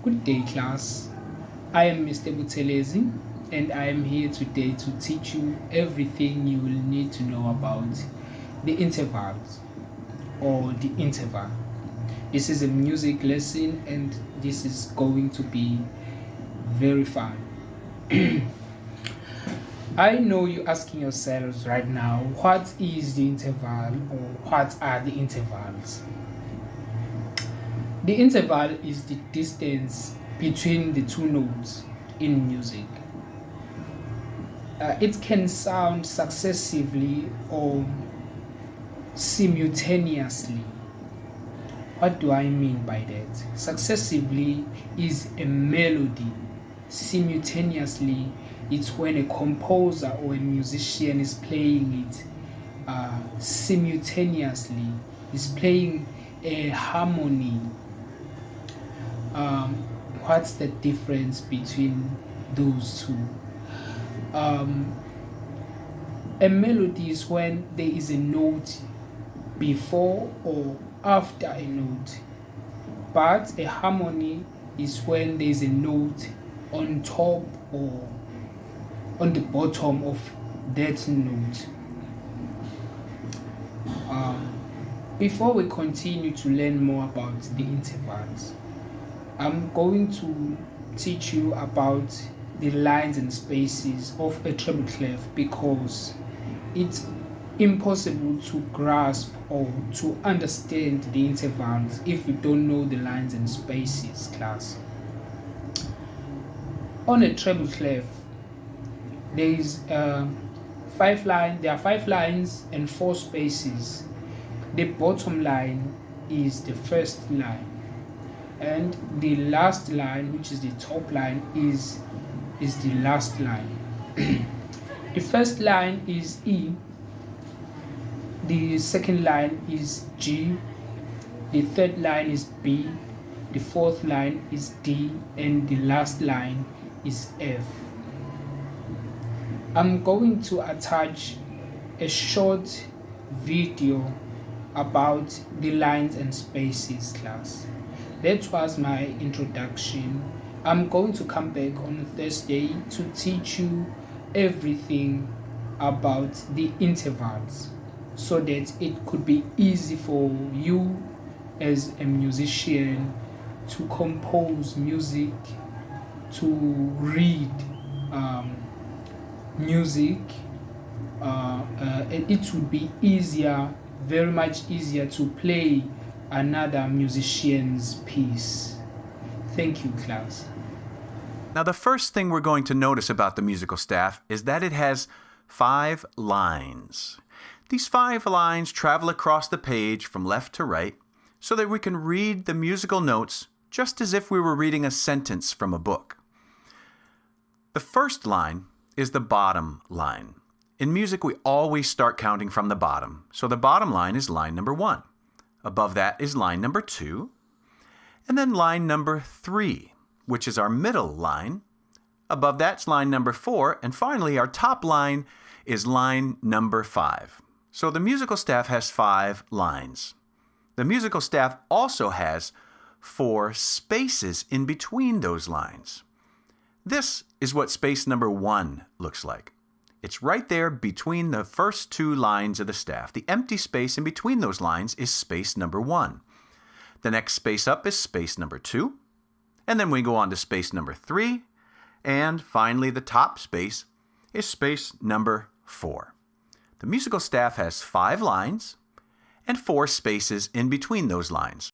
Good day, class. I am Mr. Buthelezi, and I am here today to teach you everything you will need to know about the intervals or the interval. This is a music lesson, and this is going to be very fun. I know you're asking yourselves right now, what is the interval or what are the intervals? The interval is the distance between the two notes in music. It can sound successively or simultaneously. What do I mean by that? Successively is a melody. Simultaneously, it's when a composer or a musician is playing it simultaneously, is playing a harmony. What's the difference between those two? A melody is when there is a note before or after a note, but a harmony is when there is a note on top or on the bottom of that note. Before we continue to learn more about the intervals, I'm going to teach you about the lines and spaces of a treble clef because it's impossible to grasp or to understand the intervals if you don't know the lines and spaces, class. On a treble clef, there are 5 lines and 4 spaces. The bottom line is the first line, and the last line, which is the top line, is the last line. The first line is E, the second line is G, the third line is B, the fourth line is D, and the last line is F. I'm going to attach a short video about the lines and spaces, class. That was my introduction. I'm going to come back on Thursday to teach you everything about the intervals so that it could be easy for you as a musician to compose music, to read music. It would be easier, very much easier to play another musician's piece. Thank you, class. Now, the first thing we're going to notice about the musical staff is that it has 5 lines. These 5 lines travel across the page from left to right so that we can read the musical notes just as if we were reading a sentence from a book. The first line is the bottom line. In music, we always start counting from the bottom. So the bottom line is line number 1. Above that is line number 2. And then line number 3, which is our middle line. Above that's line number 4. And finally, our top line is line number 5. So the musical staff has 5 lines. The musical staff also has 4 spaces in between those lines. This is what space number 1 looks like. It's right there between the first 2 lines of the staff. The empty space in between those lines is space number 1. The next space up is space number 2. And then we go on to space number 3. And finally, the top space is space number 4. The musical staff has 5 lines and 4 spaces in between those lines.